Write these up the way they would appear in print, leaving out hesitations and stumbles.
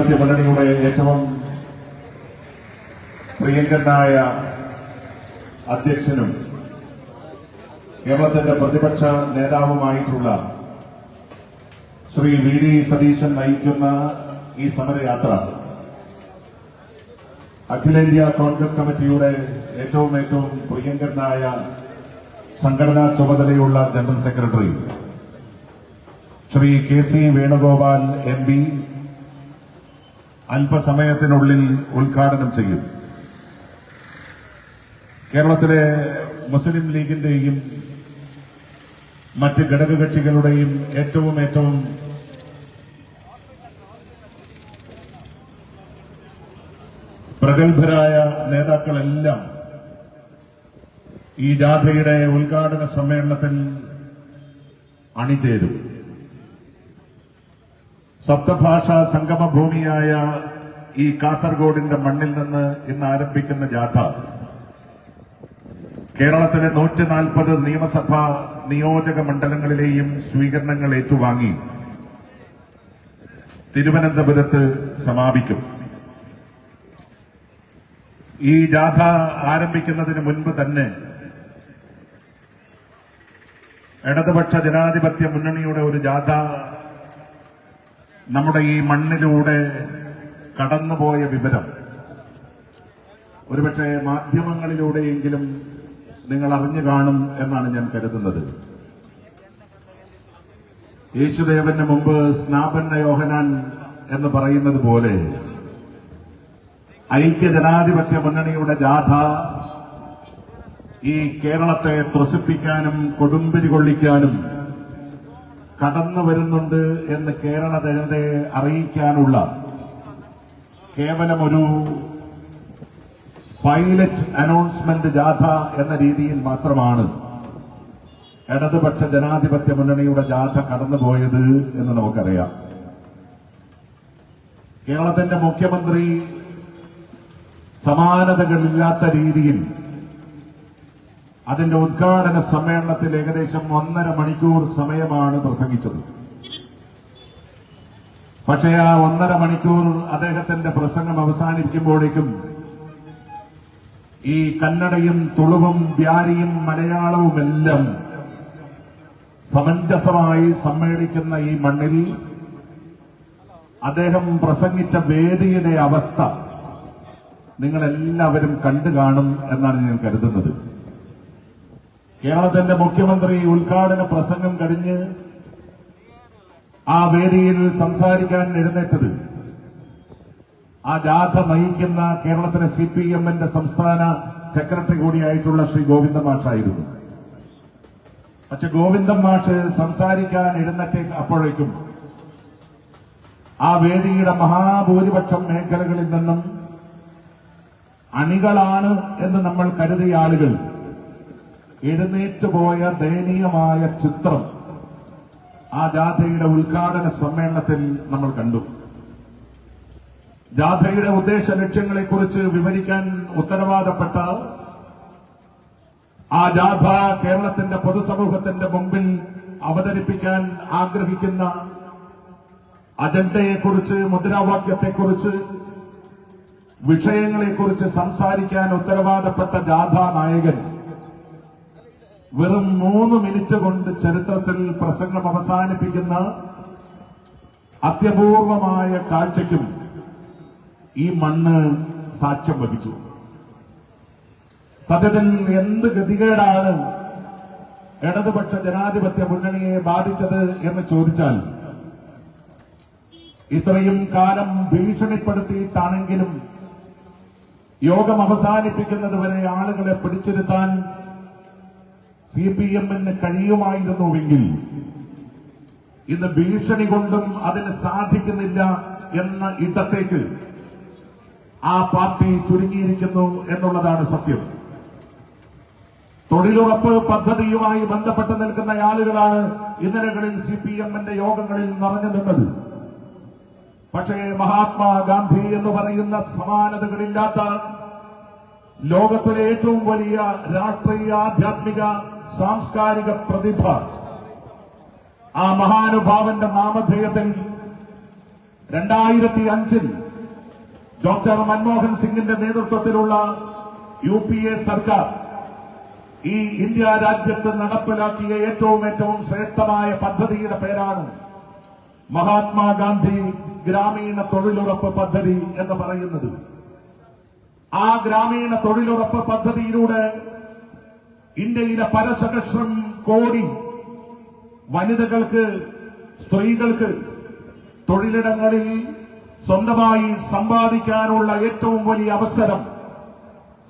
ജനാധിപത്യ മുന്നണിയുടെ ഏറ്റവും പ്രിയങ്കരനായ അധ്യക്ഷനും കേരളത്തിന്റെ പ്രതിപക്ഷ നേതാവുമായിട്ടുള്ള ശ്രീ വി ഡി സതീശൻ നയിക്കുന്ന ഈ സമരയാത്ര അഖിലേന്ത്യാ കോൺഗ്രസ് കമ്മിറ്റിയുടെ ഏറ്റവും പ്രിയങ്കരനായ സംഘടനാ ചുമതലയുള്ള general secretary Shri K C Venugopal M P അല്പസമയത്തിനുള്ളിൽ ഉദ്ഘാടനം ചെയ്യും. കേരളത്തിലെ മുസ്ലിം ലീഗിന്റെയും മറ്റ് ഘടകകക്ഷികളുടെയും ഏറ്റവും പ്രഗത്ഭരായ നേതാക്കളെല്ലാം ഈ ജാഥയുടെ ഉദ്ഘാടന സമ്മേളനത്തിൽ അണിചേരും. സപ്തഭാഷാ സംഗമഭൂമിയായ ഈ കാസർഗോഡിന്റെ മണ്ണിൽ നിന്ന് ഇന്ന് ആരംഭിക്കുന്ന ജാഥ കേരളത്തിലെ 140 നിയമസഭാ നിയോജക മണ്ഡലങ്ങളിലെയും സ്വീകരണങ്ങൾ ഏറ്റുവാങ്ങി തിരുവനന്തപുരത്ത് സമാപിക്കും. ഈ ജാഥ ആരംഭിക്കുന്നതിന് മുൻപ് തന്നെ ഇടതുപക്ഷ ജനാധിപത്യ മുന്നണിയുടെ ഒരു ജാഥ നമ്മുടെ ഈ മണ്ണിലൂടെ കടന്നുപോയ വിവരം ഒരുപക്ഷെ മാധ്യമങ്ങളിലൂടെയെങ്കിലും നിങ്ങൾ അറിഞ്ഞു കാണും എന്നാണ് ഞാൻ കരുതുന്നത്. യേശുദേവന് മുമ്പ് സ്നാപന്ന യോഹന്നാൻ എന്ന് പറയുന്നത് പോലെ ഐക്യ ജനാധിപത്യ മുന്നണിയുടെ ജാഥ ഈ കേരളത്തെ ത്രസിപ്പിക്കാനും കൊടുമ്പിരി കൊള്ളിക്കാനും കടന്നു വരുന്നുണ്ട് എന്ന് കേരള ജനതയെ അറിയിക്കാനുള്ള കേവലമൊരു പൈലറ്റ് അനൗൺസ്മെന്റ് ജാഥ എന്ന രീതിയിൽ മാത്രമാണ് ഇടതുപക്ഷ ജനാധിപത്യ മുന്നണിയുടെ ജാഥ കടന്നുപോയത് എന്ന് നമുക്കറിയാം. കേരളത്തിന്റെ മുഖ്യമന്ത്രി സമാനതകളില്ലാത്ത രീതിയിൽ അതിന്റെ ഉദ്ഘാടന സമ്മേളനത്തിൽ ഏകദേശം 1.5 മണിക്കൂർ സമയമാണ് പ്രസംഗിച്ചത്. പക്ഷേ ആ 1.5 മണിക്കൂർ അദ്ദേഹത്തിന്റെ പ്രസംഗം അവസാനിപ്പിക്കുമ്പോഴേക്കും ഈ കന്നഡയും തുളുവും ബ്യാരിയും മലയാളവുമെല്ലാം സമഞ്ജസമായി സമ്മേളിക്കുന്ന ഈ മണ്ണിൽ അദ്ദേഹം പ്രസംഗിച്ച വേദിയുടെ അവസ്ഥ നിങ്ങളെല്ലാവരും കണ്ടു കാണും എന്നാണ് ഞാൻ കരുതുന്നത്. കേരളത്തിന്റെ മുഖ്യമന്ത്രി ഉദ്ഘാടന പ്രസംഗം കഴിഞ്ഞ് ആ വേദിയിൽ സംസാരിക്കാൻ എഴുന്നേറ്റത് ആ ജാഥ നയിക്കുന്ന കേരളത്തിലെ CPM-ന്റെ സംസ്ഥാന സെക്രട്ടറി കൂടിയായിട്ടുള്ള ശ്രീ ഗോവിന്ദൻ മാഷായിരുന്നു. പക്ഷെ ഗോവിന്ദൻ മാഷ് സംസാരിക്കാൻ എഴുന്നേറ്റ് അപ്പോഴേക്കും ആ വേദിയുടെ മഹാഭൂരിപക്ഷം മേഖലകളിൽ നിന്നും അണികളാണ് എന്ന് നമ്മൾ കരുതിയ ആളുകൾ എഴുന്നേറ്റുപോയ ദയനീയമായ ചിത്രം ആ ജാഥയുടെ ഉദ്ഘാടന സമ്മേളനത്തിൽ നമ്മൾ കണ്ടു. ജാഥയുടെ ഉദ്ദേശ ലക്ഷ്യങ്ങളെക്കുറിച്ച് വിവരിക്കാൻ ഉത്തരവാദപ്പെട്ട ആ ജാഥ കേരളത്തിന്റെ പൊതുസമൂഹത്തിന്റെ മുമ്പിൽ അവതരിപ്പിക്കാൻ ആഗ്രഹിക്കുന്ന അജണ്ടയെക്കുറിച്ച്, മുദ്രാവാക്യത്തെക്കുറിച്ച്, വിഷയങ്ങളെക്കുറിച്ച് സംസാരിക്കാൻ ഉത്തരവാദപ്പെട്ട ജാഥാ നായകൻ വെറും 3 മിനിറ്റ് കൊണ്ട് ചരിത്രത്തിൽ പ്രസംഗം അവസാനിപ്പിക്കുന്ന അത്യപൂർവമായ കാഴ്ചയ്ക്കും ഈ മണ്ണ് സാക്ഷ്യം വഹിച്ചു. സത്യത്തിൽ എന്ത് ഗതികേടാണ് ഇടതുപക്ഷ ജനാധിപത്യ മുന്നണിയെ ബാധിച്ചത് എന്ന് ചോദിച്ചാൽ, ഇത്രയും കാലം ഭീഷണിപ്പെടുത്തിയിട്ടാണെങ്കിലും യോഗം അവസാനിപ്പിക്കുന്നതുവരെ ആളുകളെ പിടിച്ചിരുത്താൻ CPM-ന് കഴിയുമായിരുന്നുവെങ്കിൽ ഇന്ന് ഭീഷണി കൊണ്ടും അതിന് സാധിക്കുന്നില്ല എന്ന ഇടത്തേക്ക് ആ പാർട്ടി ചുരുങ്ങിയിരിക്കുന്നു എന്നുള്ളതാണ് സത്യം. തൊഴിലുറപ്പ് പദ്ധതിയുമായി ബന്ധപ്പെട്ട് നിൽക്കുന്ന ആളുകളാണ് ഇന്നലകളിൽ CPM-ന്റെ യോഗങ്ങളിൽ നിറഞ്ഞു നിന്നത്. പക്ഷേ മഹാത്മാഗാന്ധി എന്ന് പറയുന്ന സമാനതകളില്ലാത്ത ലോകത്തിലെ ഏറ്റവും വലിയ രാഷ്ട്രീയ, ആധ്യാത്മിക, സാംസ്കാരിക പ്രതിഭ ആ മഹാനുഭാവന്റെ നാമധേയത്തിൽ 2005 ഡോക്ടർ മൻമോഹൻ സിംഗിന്റെ നേതൃത്വത്തിലുള്ള UPA സർക്കാർ ഈ ഇന്ത്യ രാജ്യത്ത് നടപ്പിലാക്കിയ ഏറ്റവും ശ്രേഷ്ഠമായ പദ്ധതിയുടെ പേരാണ് മഹാത്മാഗാന്ധി ഗ്രാമീണ തൊഴിലുറപ്പ് പദ്ധതി എന്ന് പറയുന്നത്. ആ ഗ്രാമീണ തൊഴിലുറപ്പ് പദ്ധതിയിലൂടെ ഇന്ത്യയിലെ പരസഹസ്രം കോടി വനിതകൾക്ക്, സ്ത്രീകൾക്ക് തൊഴിലിടങ്ങളിൽ സ്വന്തമായി സമ്പാദിക്കാനുള്ള ഏറ്റവും വലിയ അവസരം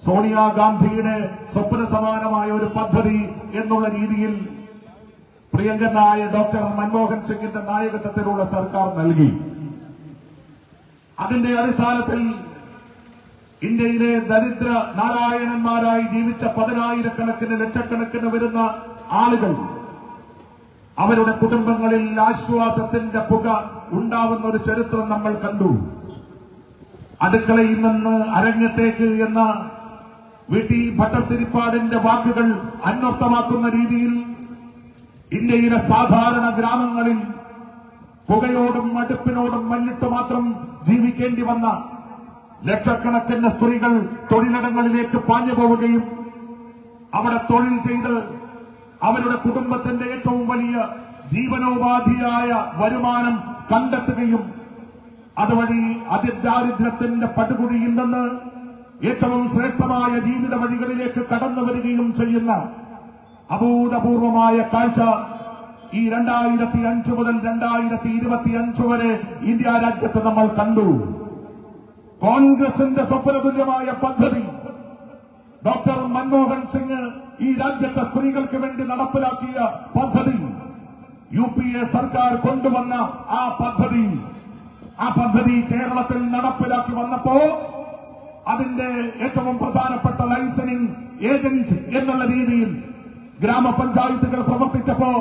സോണിയാഗാന്ധിയുടെ സ്വപ്ന സമാനമായ ഒരു പദ്ധതി എന്നുള്ള രീതിയിൽ പ്രിയങ്കനായ ഡോക്ടർ മൻമോഹൻ സിംഗിന്റെ നായകത്വത്തിലുള്ള സർക്കാർ നൽകി. അതിന്റെ അടിസ്ഥാനത്തിൽ ഇന്ത്യയിലെ ദരിദ്ര നാരായണന്മാരായി ജീവിച്ച 10,000-കണക്കിന് ലക്ഷക്കണക്കിന് വരുന്ന ആളുകൾ അവരുടെ കുടുംബങ്ങളിൽ ആശ്വാസത്തിന്റെ പുക ഉണ്ടാവുന്ന ഒരു ചരിത്രം നമ്മൾ കണ്ടു. അടുക്കളയിൽ നിന്ന് അരങ്ങത്തേക്ക് എന്ന VT ഭട്ടതിരിപ്പാടിന്റെ വാക്കുകൾ അന്വർത്ഥമാക്കുന്ന രീതിയിൽ ഇന്ത്യയിലെ സാധാരണ ഗ്രാമങ്ങളിൽ പുകയോടും അടുപ്പിനോടും മല്ലിട്ട് മാത്രം ജീവിക്കേണ്ടി വന്ന ലക്ഷക്കണക്കിന് സ്ത്രീകൾ തൊഴിലിടങ്ങളിലേക്ക് പാഞ്ഞു പോവുകയും അവിടെ തൊഴിൽ ചെയ്ത് അവരുടെ കുടുംബത്തിന്റെ ഏറ്റവും വലിയ ജീവനോപാധിയായ വരുമാനം കണ്ടെത്തുകയും അതുവഴി അതിദാരിദ്ര്യത്തിന്റെ പടുകുഴിയിൽ നിന്ന് ഏറ്റവും ശ്രേഷ്ഠമായ ജീവിത വഴികളിലേക്ക് കടന്നു വരികയും ചെയ്യുന്ന അഭൂതപൂർവമായ കാഴ്ച ഈ 2005 മുതൽ 2025 വരെ ഇന്ത്യ രാജ്യത്ത് നമ്മൾ കണ്ടു. കോൺഗ്രസിന്റെ സ്വപ്നതുല്യമായ പദ്ധതി ഡോക്ടർ മൻമോഹൻ സിംഗ് ഈ രാജ്യത്തെ സ്ത്രീകൾക്ക് വേണ്ടി നടപ്പിലാക്കിയ പദ്ധതി, UPA സർക്കാർ കൊണ്ടുവന്ന ആ പദ്ധതി കേരളത്തിൽ നടപ്പിലാക്കി വന്നപ്പോ അതിന്റെ ഏറ്റവും പ്രധാനപ്പെട്ട ലൈസനിങ് ഏജന്റ് എന്നുള്ള രീതിയിൽ ഗ്രാമപഞ്ചായത്തുകൾ പ്രവർത്തിച്ചപ്പോ,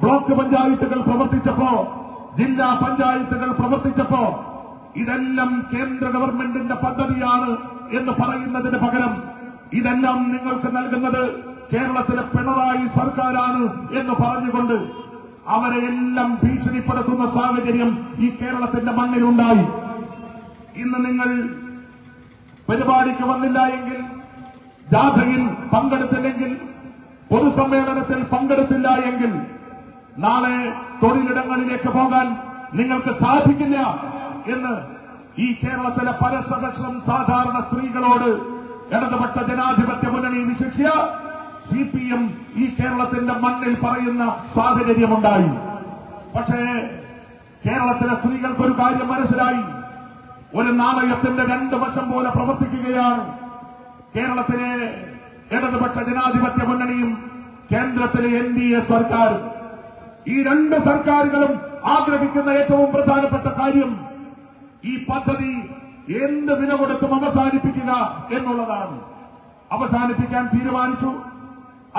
ബ്ലോക്ക് പഞ്ചായത്തുകൾ പ്രവർത്തിച്ചപ്പോ, ജില്ലാ പഞ്ചായത്തുകൾ പ്രവർത്തിച്ചപ്പോ ഇതെല്ലാം കേന്ദ്ര ഗവൺമെന്റിന്റെ പദ്ധതിയാണ് എന്ന് പറയുന്നതിന് പകരം ഇതെല്ലാം നിങ്ങൾക്ക് നൽകുന്നത് കേരളത്തിലെ പിണറായി സർക്കാരാണ് എന്ന് പറഞ്ഞുകൊണ്ട് അവരെ എല്ലാം ഭീഷണിപ്പെടുത്തുന്ന സാഹചര്യം ഈ കേരളത്തിന്റെ മണ്ണിലുണ്ടായി. ഇന്ന് നിങ്ങൾ പരിപാടിക്ക് വന്നില്ല എങ്കിൽ, ജാഥയിൽ പങ്കെടുത്തില്ലെങ്കിൽ, പൊതുസമ്മേളനത്തിൽ പങ്കെടുത്തില്ല എങ്കിൽ നാളെ തൊഴിലിടങ്ങളിലേക്ക് പോകാൻ നിങ്ങൾക്ക് സാധിക്കില്ല എന്ന് ഈ കേരളത്തിലെ പരസഹസ്രം സാധാരണ സ്ത്രീകളോട് ഇടതുപക്ഷ ജനാധിപത്യ മുന്നണി വിശിഷ്യ CPM ഈ കേരളത്തിന്റെ മണ്ണിൽ പറയുന്ന സാഹചര്യമുണ്ടായി. പക്ഷേ കേരളത്തിലെ സ്ത്രീകൾക്കൊരു കാര്യം മനസ്സിലായി. ഒരു നാണയത്തിന്റെ 2 വശം പോലെ പ്രവർത്തിക്കുകയാണ് കേരളത്തിലെ ഇടതുപക്ഷ ജനാധിപത്യ മുന്നണിയും കേന്ദ്രത്തിലെ NDA സർക്കാരും. ഈ 2 സർക്കാരുകളും ആഗ്രഹിക്കുന്ന ഏറ്റവും പ്രധാനപ്പെട്ട കാര്യം ഈ പദ്ധതി എന്ത് വില കൊടുത്തും അവസാനിപ്പിക്കുക എന്നുള്ളതാണ്. അവസാനിപ്പിക്കാൻ തീരുമാനിച്ചു.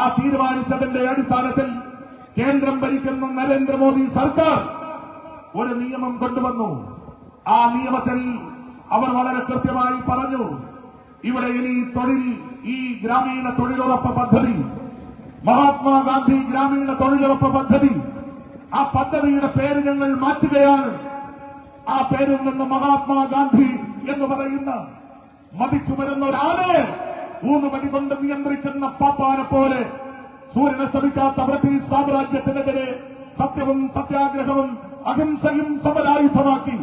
ആ തീരുമാനിച്ചതിന്റെ അടിസ്ഥാനത്തിൽ കേന്ദ്രം ഭരിക്കുന്ന നരേന്ദ്രമോദി സർക്കാർ ഒരു നിയമം കൊണ്ടുവന്നു. ആ നിയമത്തിൽ അവർ വളരെ കൃത്യമായി പറഞ്ഞു, ഇവിടെ ഇനി ഈ ഗ്രാമീണ തൊഴിലുറപ്പ് പദ്ധതി, മഹാത്മാഗാന്ധി ഗ്രാമീണ തൊഴിലുറപ്പ് പദ്ധതി, ആ പദ്ധതിയുടെ പേര് ഞങ്ങൾ മാറ്റുകയാണ്. ആ പേരിൽ നിന്ന് മഹാത്മാഗാന്ധി എന്ന് പറയുന്ന മതിച്ചു വരുന്ന ഒരാളെ 3 മണി കൊണ്ട് നിയന്ത്രിക്കുന്ന പാപ്പാനെ പോലെ സൂര്യനസ്തമിക്കാത്ത ബ്രിട്ടീഷ് സാമ്രാജ്യത്തിനെതിരെ സത്യവും സത്യാഗ്രഹവും അഹിംസയും സമരായുധമാക്കി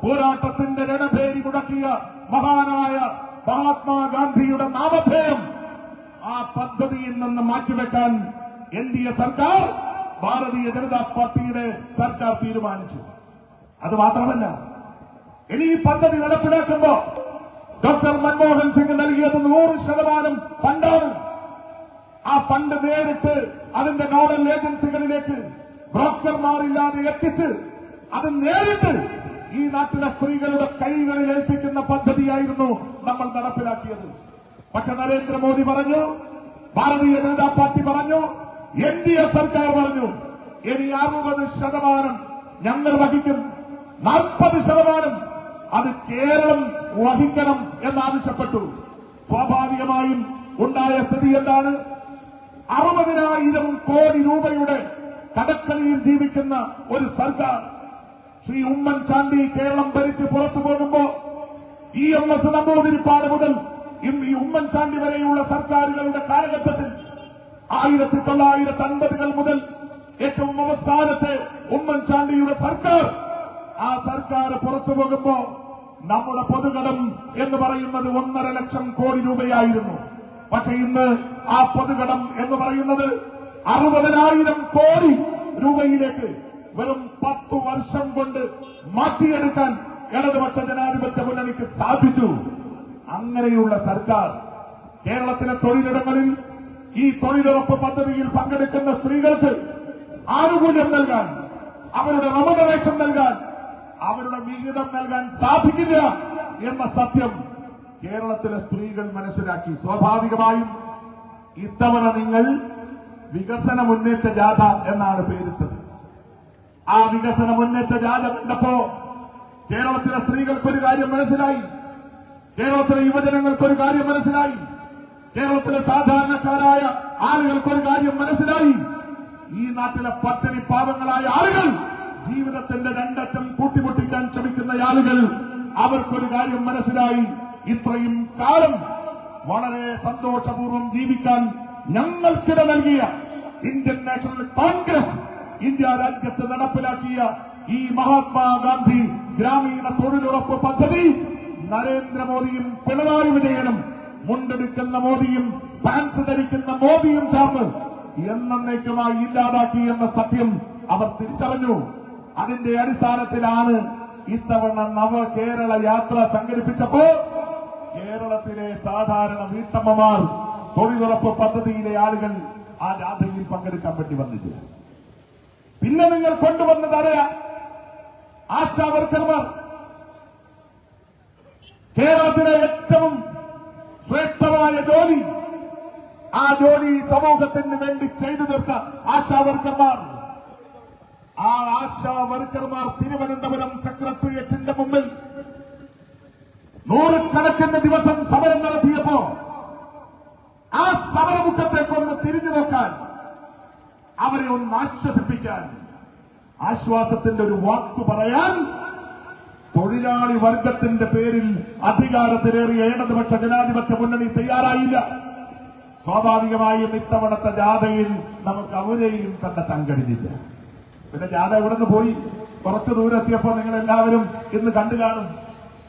പോരാട്ടത്തിന്റെ രണഭേരി മുടക്കിയ മഹാനായ മഹാത്മാഗാന്ധിയുടെ നാമധേയം ആ പദ്ധതിയിൽ നിന്ന് മാറ്റിവെക്കാൻ NDA സർക്കാർ, ഭാരതീയ ജനതാ പാർട്ടിയുടെ സർക്കാർ തീരുമാനിച്ചു. അത് മാത്രമല്ല, ഇനി ഈ പദ്ധതി നടപ്പിലാക്കുമ്പോ ഡോക്ടർ മൻമോഹൻ സിംഗ് നൽകിയത് 100% ഫണ്ടാണ്. ആ ഫണ്ട് നേരിട്ട് അതിന്റെ നോഡൽ ഏജൻസികളിലേക്ക് ബ്രോക്കർമാരില്ലാതെ എത്തിച്ച് അത് നേരിട്ട് ഈ നാട്ടിലെ സ്ത്രീകളുടെ കൈകളിൽ ഏൽപ്പിക്കുന്ന പദ്ധതിയായിരുന്നു നമ്മൾ നടപ്പിലാക്കിയത്. പക്ഷെ നരേന്ദ്രമോദി പറഞ്ഞു, ഭാരതീയ ജനതാ പാർട്ടി പറഞ്ഞു, NDA സർക്കാർ പറഞ്ഞു, ഇനി 60% ഞങ്ങൾ വഹിക്കും, 40% അത് കേരളം വഹിക്കണം എന്നാവശ്യപ്പെട്ടു. സ്വാഭാവികമായും ഉണ്ടായ സ്ഥിതി എന്താണ്? 60,000 കോടി രൂപയുടെ കടക്കണിയിൽ ജീവിക്കുന്ന ഒരു സർക്കാർ ശ്രീ ഉമ്മൻചാണ്ടി കേരളം ഭരിച്ച് പുറത്തു പോകുമ്പോ EMS നമ്പൂതിരിപ്പാട് മുതൽ ഈ ഉമ്മൻചാണ്ടി വരെയുള്ള സർക്കാരുകളുടെ കാലഘട്ടത്തിൽ 1950-കൾ മുതൽ ഏറ്റവും അവസാനത്തെ ഉമ്മൻചാണ്ടിയുടെ സർക്കാർ, ആ സർക്കാർ പുറത്തു പോകുമ്പോ നമ്മുടെ പൊതുകടം എന്ന് പറയുന്നത് 1.5 ലക്ഷം കോടി രൂപയായിരുന്നു. പക്ഷെ ഇന്ന് ആ പൊതുകടം എന്ന് പറയുന്നത് 60,000 കോടി രൂപയിലേക്ക് വെറും 10 വർഷം കൊണ്ട് മാറ്റിയെടുക്കാൻ ഇടതുപക്ഷ ജനാധിപത്യ മുന്നണിക്ക് സാധിച്ചു. അങ്ങനെയുള്ള സർക്കാർ കേരളത്തിലെ തൊഴിലിടങ്ങളിൽ ഈ തൊഴിലുറപ്പ് പദ്ധതിയിൽ പങ്കെടുക്കുന്ന സ്ത്രീകൾക്ക് ആനുകൂല്യം നൽകാൻ, അവരുടെ റെമുനറേഷൻ നൽകാൻ, അവരുടെ വിഹിതം നൽകാൻ സാധിക്കില്ല എന്ന സത്യം കേരളത്തിലെ സ്ത്രീകൾ മനസ്സിലാക്കി. സ്വാഭാവികമായും ഇത്തവണ നിങ്ങൾ വികസന മുന്നേറ്റ ജാഥ എന്നാണ് പേരിട്ടത്. ആ വികസന മുന്നേറ്റ ജാഥ കണ്ടപ്പോ കേരളത്തിലെ സ്ത്രീകൾക്കൊരു കാര്യം മനസ്സിലായി, കേരളത്തിലെ യുവജനങ്ങൾക്കൊരു കാര്യം മനസ്സിലായി, കേരളത്തിലെ സാധാരണക്കാരായ ആളുകൾക്കൊരു കാര്യം മനസ്സിലായി. ഈ നാട്ടിലെ പട്ടിണി പാവങ്ങളായ ആളുകൾ, ജീവിതത്തിന്റെ രണ്ടറ്റം കൂട്ടിമുട്ടിക്കാൻ ശ്രമിക്കുന്ന ആളുകൾ, അവർക്കൊരു കാര്യം മനസ്സിലായി. ഇത്രയും കാലം വളരെ സന്തോഷപൂർവ്വം ജീവിക്കാൻ ഞങ്ങൾക്കിട നൽകിയ ഇന്ത്യൻ നാഷണൽ കോൺഗ്രസ് ഇന്ത്യ രാജ്യത്ത് നടപ്പിലാക്കിയ ഈ മഹാത്മാഗാന്ധി ഗ്രാമീണ തൊഴിലുറപ്പ് പദ്ധതി നരേന്ദ്രമോദിയും പിണറായി വിജയനും മുണ്ടെടുക്കുന്ന മോദിയും പാൻസ് ധരിക്കുന്ന മോദിയും ചേർന്ന് എന്നേക്കുമായി ഇല്ലാതാക്കി എന്ന സത്യം അവർ തിരിച്ചറിഞ്ഞു. അതിന്റെ അടിസ്ഥാനത്തിലാണ് ഇത്തവണ നവകേരള യാത്ര സംഘടിപ്പിച്ചപ്പോ കേരളത്തിലെ സാധാരണ വീട്ടമ്മമാർ തൊഴിലുറപ്പ് പദ്ധതിയിലെ ആളുകൾ ആ ജാഥയിൽ പങ്കെടുക്കാൻ വേണ്ടി വന്നില്ല. പിന്നെ നിങ്ങൾ കൊണ്ടുവന്നത് അറിയാം, ആശാവർക്കർമാർ. കേരളത്തിലെ ഏറ്റവും ശ്രേഷ്ഠമായ ജോലി, ആ ജോലി സമൂഹത്തിന് വേണ്ടി ചെയ്തു തീർത്ത ആശാവർക്കർമാർ. ആ ആശാവർക്കർമാർ തിരുവനന്തപുരം സെക്രട്ടേറിയറ്റിന്റെ മുമ്പിൽ നൂറുകണക്കിന് ദിവസം സമരം നടത്തിയപ്പോ ആ സമരമുഖത്തേക്കൊന്ന് തിരിഞ്ഞു നോക്കാൻ, അവരെ ഒന്ന് ആശ്വസിപ്പിക്കാൻ, ആശ്വാസത്തിന്റെ ഒരു വാക്ക് പറയാൻ തൊഴിലാളി വർഗത്തിന്റെ പേരിൽ അധികാരത്തിലേറിയ ഇടതുപക്ഷ ജനാധിപത്യ മുന്നണി തയ്യാറായില്ല. സ്വാഭാവികമായും ഇത്തവണത്തെ ജാഥയിൽ നമുക്ക് അവരെയും കണ്ടെത്താൻ കഴിഞ്ഞില്ല. പിന്നെ ജാഥ ഇവിടെ നിന്ന് പോയി കുറച്ചു ദൂരം എത്തിയപ്പോൾ നിങ്ങളെല്ലാവരും ഇന്ന് കണ്ടു കാണും.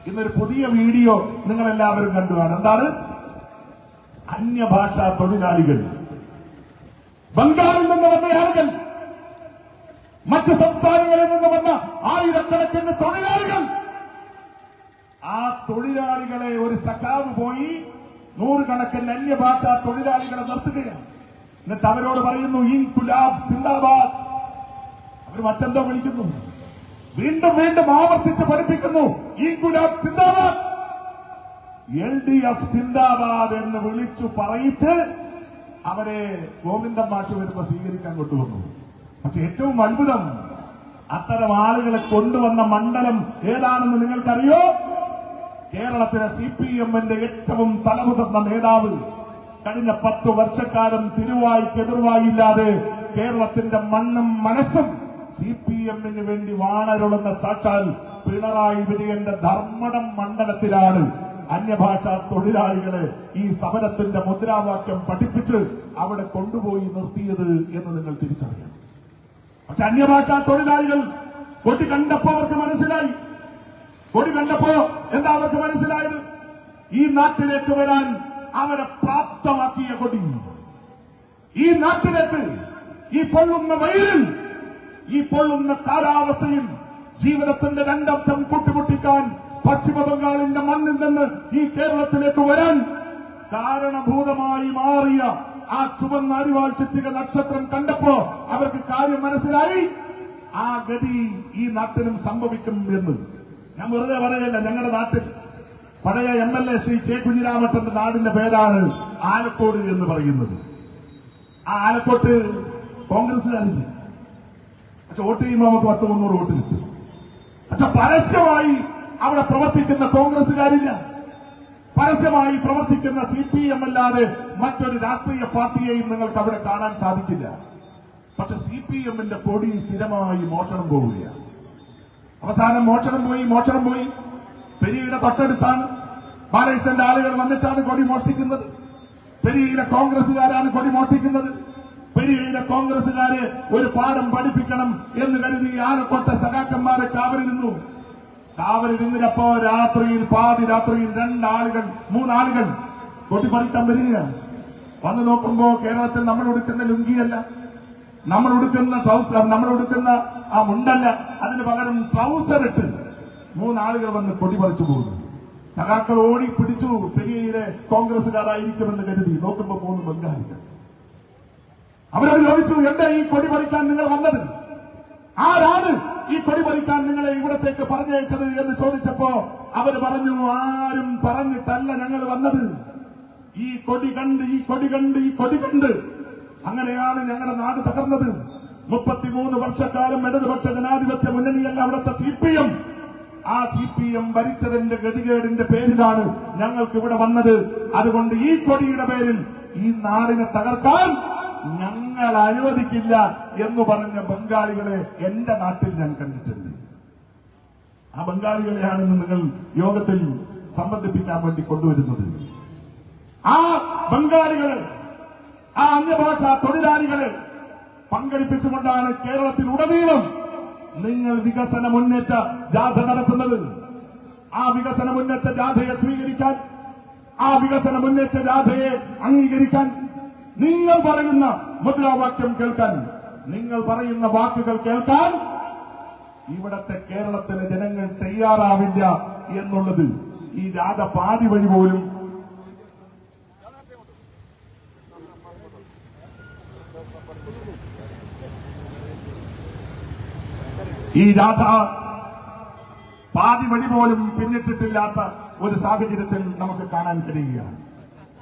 ഇന്നൊരു പുതിയ വീഡിയോ നിങ്ങളെല്ലാവരും കണ്ടു കാണും. എന്താണ്? അന്യഭാഷാ തൊഴിലാളികൾ, ബംഗാളിൽ നിന്ന് വന്ന ആളുകൾ, മറ്റ് സംസ്ഥാനങ്ങളിൽ നിന്ന് വന്ന ആയിരക്കണക്കിന് തൊഴിലാളികൾ. ആ തൊഴിലാളികളെ ഒരു സഖാവ് പോയി നൂറുകണക്കിന് അന്യഭാഷാ തൊഴിലാളികളെ നിർത്തുകയാണ്. എന്നിട്ട് അവരോട് പറയുന്നു, ഇൻകുലാബ് സിന്ദാബാദ്. അവർ മറ്റെന്തോ വിളിക്കുന്നു, വീണ്ടും വീണ്ടും ആവർത്തിച്ച് പഠിപ്പിക്കുന്നു, ഇൻകുലാബ് സിന്ദാബാദ്, LDF സിന്ദാബാദ് എന്ന് വിളിച്ചു പറയിച്ച് അവരെ ഗോവിന്ദൻ മാഷ് വരുമ്പോ സ്വീകരിക്കാൻ കൊണ്ടുവന്നു. പക്ഷെ ഏറ്റവും അത്ഭുതം, അത്തരം ആളുകളെ കൊണ്ടുവന്ന മണ്ഡലം ഏതാണെന്ന് നിങ്ങൾക്കറിയോ? കേരളത്തിലെ CPM-ന്റെ ഏറ്റവും തലമുതിർന്ന നേതാവ് കഴിഞ്ഞ 10 വർഷക്കാലം തിരുവായിക്കെതിർവായില്ലാതെ കേരളത്തിന്റെ മണ്ണും മനസ്സും CPM-ന് വേണ്ടി വാണരുളുന്ന സാക്ഷാൽ പിണറായി വിജയന്റെ ധർമ്മടം മണ്ഡലത്തിലാണ് അന്യഭാഷാ തൊഴിലാളികളെ ഈ സമരത്തിന്റെ മുദ്രാവാക്യം പഠിപ്പിച്ച് അവിടെ കൊണ്ടുപോയി നിർത്തിയത് എന്ന് നിങ്ങൾ തിരിച്ചറിയണം. പക്ഷെ അന്യഭാഷാ തൊഴിലാളികൾ കൊടി കണ്ടപ്പോ അവർക്ക് മനസ്സിലായി. കൊടി കണ്ടപ്പോ എന്താ അവർക്ക് മനസ്സിലായത്? ഈ നാട്ടിലേക്ക് വരാൻ അവരെ പ്രാപ്തമാക്കിയ കൊടി, ഈ നാട്ടിലേക്ക് ഈ പൊള്ളുന്ന വെയിലിൽ, ഈ പൊള്ളുന്ന കാലാവസ്ഥയിൽ ജീവിതത്തിന്റെ രണ്ടർത്ഥം കൂട്ടിമുട്ടിക്കാൻ പശ്ചിമ ബംഗാളിന്റെ മണ്ണിൽ നിന്ന് ഈ കേരളത്തിലേക്ക് വരാൻ കാരണഭൂതമായി മാറിയ ആ ചുവന്ന അരിവാൾ ചുറ്റിക നക്ഷത്രം കണ്ടപ്പോ അവർക്ക് കാര്യം മനസ്സിലായി. ആ ഗതി ഈ നാട്ടിലും സംഭവിക്കും എന്ന്. ഞാൻ വെറുതെ പറയല്ല. ഞങ്ങളുടെ നാട്ടിൽ പഴയ MLA ശ്രീ K. കുഞ്ഞിരാമട്ടന്റെ നാടിന്റെ പേരാണ് ആലക്കോട് എന്ന് പറയുന്നത്. ആ ആലക്കോട്ട് കോൺഗ്രസ്സുകാരില്ല. പക്ഷെ വോട്ട് ചെയ്യുമ്പോൾ നമുക്ക് 10-300 വോട്ട് കിട്ടും. പക്ഷെ പരസ്യമായി അവിടെ പ്രവർത്തിക്കുന്ന കോൺഗ്രസ്സുകാരില്ല. പരസ്യമായി പ്രവർത്തിക്കുന്ന CPM അല്ലാതെ മറ്റൊരു രാഷ്ട്രീയ പാർട്ടിയെയും നിങ്ങൾക്ക് അവിടെ കാണാൻ സാധിക്കില്ല. പക്ഷെ CPM-ന്റെ കൊടി സ്ഥിരമായി മോഷണം പോവുകയാണ്. അവസാനം മോഷണം പോയി. പെരിയയുടെ തൊട്ടടുത്താണ് ബാലകൃഷ്ണന്റെ ആളുകൾ വന്നിട്ടാണ് കൊടി മോഷ്ടിക്കുന്നത്. പെരിയയിലെ കോൺഗ്രസുകാരാണ് കൊടി മോഷ്ടിക്കുന്നത്. പെരിയയിലെ കോൺഗ്രസുകാരെ ഒരു പാഠം പഠിപ്പിക്കണം എന്ന് കരുതി ആനക്കോട്ട സഖാക്കന്മാരെ കാവലിരുന്നപ്പോ പാതി രാത്രിയിൽ 3 കൊടി പറിക്കാൻ വരികയാണ്. വന്നു നോക്കുമ്പോ കേരളത്തിൽ നമ്മൾ ഉടുക്കുന്ന ലുങ്കിയല്ല, നമ്മൾ ഉടുക്കുന്ന ട്രൗസർ, നമ്മൾ ഉടുക്കുന്ന ആ മുണ്ടല്ല, അതിന് പകരം ട്രൗസർ ഇട്ട് 3 വന്ന് കൊടി പറിച്ചു പോകുന്നു. സഖാക്കൾ ഓടി പിടിച്ചു. പെരിയയിലെ കോൺഗ്രസുകാരായിരിക്കുമെന്ന് കരുതി നോക്കുമ്പോ 3 ബംഗാളികൾ. അവരോട് ചോദിച്ചു, എന്താ ഈ കൊടി പറിക്കാൻ നിങ്ങൾ വന്നത്? ആരാണ് ഈ കൊടി പറിക്കാൻ നിങ്ങളെ ഇവിടത്തേക്ക് പറഞ്ഞയച്ചത് എന്ന് ചോദിച്ചപ്പോ അവർ പറഞ്ഞു, ആരും പറഞ്ഞിട്ടല്ല ഞങ്ങൾ വന്നത്. ഈ കൊടി കണ്ട് അങ്ങനെയാണ് ഞങ്ങളുടെ നാട് തകർന്നത്. 33 വർഷക്കാലം ഇടതുപക്ഷ ജനാധിപത്യ മുന്നണിയല്ല അവിടുത്തെ CPM. ആ CPM ഭരിച്ചതിന്റെ ഗതികേടിന്റെ പേരിലാണ് ഞങ്ങൾക്ക് ഇവിടെ വന്നത്. അതുകൊണ്ട് ഈ കൊടിയുടെ പേരിൽ ഈ നാടിനെ തകർക്കാൻ ഞങ്ങൾ അനുവദിക്കില്ല എന്ന് പറഞ്ഞ ബംഗാളികളെ എന്റെ നാട്ടിൽ ഞാൻ കണ്ടിട്ടുണ്ട്. ആ ബംഗാളികളെയാണ് നിങ്ങൾ യോഗത്തിൽ സംബന്ധിപ്പിക്കാൻ വേണ്ടി കൊണ്ടുവരുന്നത്. ആ ബംഗാളികളെ, ആ അന്യഭാഷാ തൊഴിലാളികളെ പങ്കെടുപ്പിച്ചുകൊണ്ടാണ് കേരളത്തിലുടനീളം നിങ്ങൾ വികസന മുന്നേറ്റ ജാഥ നടത്തുന്നത്. ആ വികസന മുന്നേറ്റ ജാഥയെ സ്വീകരിക്കാൻ, ആ വികസന മുന്നേറ്റ ജാഥയെ അംഗീകരിക്കാൻ, നിങ്ങൾ പറയുന്ന മുദ്രാവാക്യം കേൾക്കാൻ, നിങ്ങൾ പറയുന്ന വാക്കുകൾ കേൾക്കാൻ ഇവിടത്തെ കേരളത്തിലെ ജനങ്ങൾ തയ്യാറാവില്ല എന്നുള്ളത് ഈ ജാഥ പാതി വഴി പോലും പിന്നിട്ടിട്ടില്ലാത്ത ഒരു സാഹചര്യത്തിൽ നമുക്ക് കാണാൻ കഴിയുകയാണ്.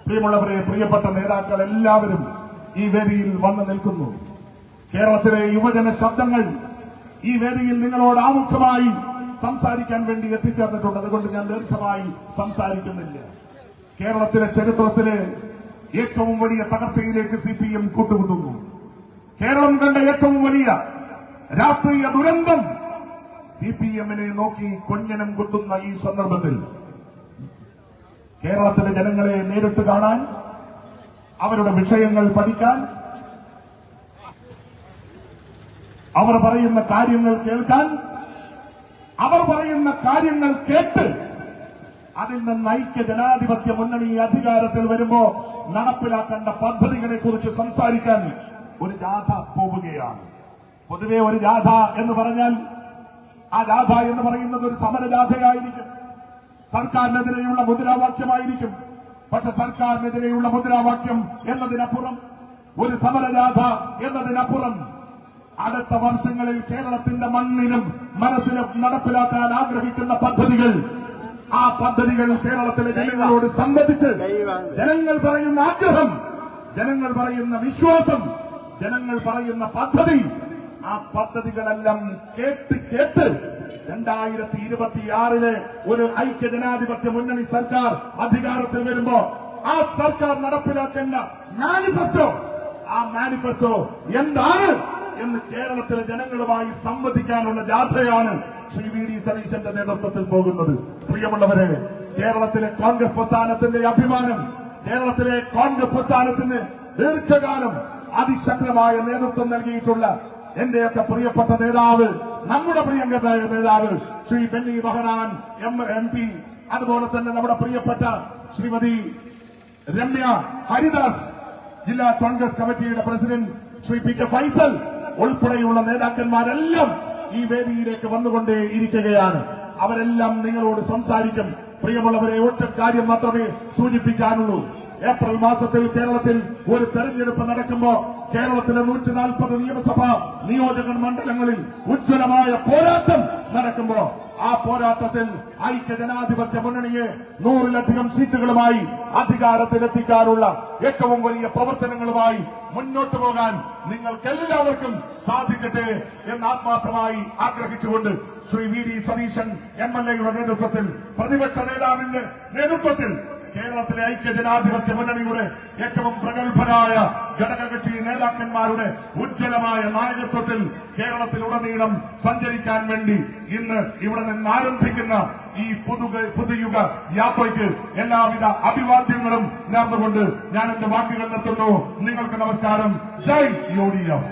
പ്രിയമുള്ളവരെ, പ്രിയപ്പെട്ട നേതാക്കൾ എല്ലാവരും ഈ വേദിയിൽ വന്നു നിൽക്കുന്നു. കേരളത്തിലെ യുവജന ശബ്ദങ്ങൾ ഈ വേദിയിൽ നിങ്ങളോട് ആമുഖമായി സംസാരിക്കാൻ വേണ്ടി എത്തിച്ചേർന്നിട്ടുണ്ട്. അതുകൊണ്ട് ഞാൻ ദീർഘമായി സംസാരിക്കുന്നില്ല. കേരളത്തിലെ ചരിത്രത്തിലെ ഏറ്റവും വലിയ തകർച്ചയിലേക്ക് CPM കൂട്ടുകുത്തുന്നു. കേരളം കണ്ട ഏറ്റവും വലിയ രാഷ്ട്രീയ ദുരന്തം CPM-നെ നോക്കി കൊഞ്ഞനം കുത്തുന്ന ഈ സന്ദർഭത്തിൽ കേരളത്തിലെ ജനങ്ങളെ നേരിട്ട് കാണാൻ, അവരുടെ വിഷയങ്ങൾ പഠിക്കാൻ, അവർ പറയുന്ന കാര്യങ്ങൾ കേൾക്കാൻ, അവർ പറയുന്ന കാര്യങ്ങൾ കേട്ട് അതിൽ നിന്ന് ഐക്യ ജനാധിപത്യ മുന്നണി അധികാരത്തിൽ വരുമ്പോ നടപ്പിലാക്കേണ്ട പദ്ധതികളെ കുറിച്ച് സംസാരിക്കാൻ ഒരു ജാഥ പോവുകയാണ്. പൊതുവെ ഒരു ജാഥ എന്ന് പറഞ്ഞാൽ ആ ജാഥ എന്ന് പറയുന്നത് ഒരു സമരജാഥയായിരിക്കും, സർക്കാരിനെതിരെയുള്ള മുദ്രാവാക്യമായിരിക്കും. പക്ഷെ സർക്കാരിനെതിരെയുള്ള മുദ്രാവാക്യം എന്നതിനപ്പുറം, ഒരു സമരജാഥ എന്നതിനപ്പുറം അടുത്ത വർഷങ്ങളിൽ കേരളത്തിന്റെ മണ്ണിലും മനസ്സിലും നടപ്പിലാക്കാൻ ആഗ്രഹിക്കുന്ന പദ്ധതികൾ, ആ പദ്ധതികൾ കേരളത്തിലെ ജനങ്ങളോട് സംബന്ധിച്ച് ജനങ്ങൾ പറയുന്ന ആഗ്രഹം, ജനങ്ങൾ പറയുന്ന വിശ്വാസം, ജനങ്ങൾ പറയുന്ന പദ്ധതി, ആ പദ്ധതികളെല്ലാം കേട്ട് 2026 ഒരു ഐക്യ ജനാധിപത്യ മുന്നണി സർക്കാർ അധികാരത്തിൽ വരുമ്പോ ആ സർക്കാർ നടപ്പിലാക്കേണ്ട മാനിഫെസ്റ്റോ, ആ മാനിഫെസ്റ്റോ എന്താണ് എന്ന് കേരളത്തിലെ ജനങ്ങളുമായി സംവദിക്കാനുള്ള ജാഥയാണ് ശ്രീ VD സതീശന്റെ നേതൃത്വത്തിൽ പോകുന്നത്. പ്രിയമുള്ളവരെ, കേരളത്തിലെ കോൺഗ്രസ് പ്രസ്ഥാനത്തിന്റെ അഭിമാനം, കേരളത്തിലെ കോൺഗ്രസ് പ്രസ്ഥാനത്തിന് ദീർഘകാലം അതിശക്തമായ നേതൃത്വം നൽകിയിട്ടുള്ള എന്റെയൊക്കെ പ്രിയപ്പെട്ട നേതാവ്, നമ്മുടെ പ്രിയങ്കരായ നേതാവ് ശ്രീ ബെന്നി ബെഹനാൻ MP, അതുപോലെ തന്നെ നമ്മുടെ പ്രിയപ്പെട്ട ശ്രീമതി രമ്യ ഹരിദാസ്, ജില്ലാ കോൺഗ്രസ് കമ്മിറ്റിയുടെ പ്രസിഡന്റ് ശ്രീ PK ഫൈസൽ ഉൾപ്പെടെയുള്ള നേതാക്കന്മാരെല്ലാം ഈ വേദിയിലേക്ക് വന്നുകൊണ്ടേയിരിക്കുകയാണ്. അവരെല്ലാം നിങ്ങളോട് സംസാരിക്കും. പ്രിയമുള്ളവരെ, ഒറ്റ കാര്യം മാത്രമേ സൂചിപ്പിക്കാനുള്ളൂ. ഏപ്രിൽ മാസത്തിൽ കേരളത്തിൽ ഒരു തെരഞ്ഞെടുപ്പ് നടക്കുമ്പോ കേരളത്തിലെ 140 നിയമസഭാ നിയോജക മണ്ഡലങ്ങളിൽ ഉജ്ജ്വലമായ പോരാട്ടം നടക്കുമ്പോ ആ പോരാട്ടത്തിൽ ഐക്യ ജനാധിപത്യ മുന്നണിയെ 100-ലധികം സീറ്റുകളുമായി അധികാരത്തിലെത്തിക്കാനുള്ള ഏറ്റവും വലിയ പ്രവർത്തനങ്ങളുമായി മുന്നോട്ടു പോകാൻ നിങ്ങൾക്കെല്ലാവർക്കും സാധിക്കട്ടെ എന്ന് ആത്മാർത്ഥമായി ആഗ്രഹിച്ചുകൊണ്ട് ശ്രീ VD സതീശൻ MLA യുടെ നേതൃത്വത്തിൽ, പ്രതിപക്ഷ നേതാവിന്റെ നേതൃത്വത്തിൽ കേരളത്തിലെ ഐക്യജനാധിപത്യ മുന്നണിയുടെ ഏറ്റവും പ്രഗത്ഭരായ ഘടകകക്ഷി നേതാക്കന്മാരുടെ ഉജ്ജ്വലമായ നായകത്വത്തിൽ കേരളത്തിലുടനീളം സഞ്ചരിക്കാൻ വേണ്ടി ഇന്ന് ഇവിടെ നിന്ന് ആരംഭിക്കുന്ന ഈ പുതുയുഗ യാത്രയ്ക്ക് എല്ലാവിധ അഭിവാദ്യങ്ങളും നേർന്നുകൊണ്ട് ഞാൻ എന്റെ വാക്കുകൾ നിർത്തുന്നു. നിങ്ങൾക്ക് നമസ്കാരം. ജയ് UDF.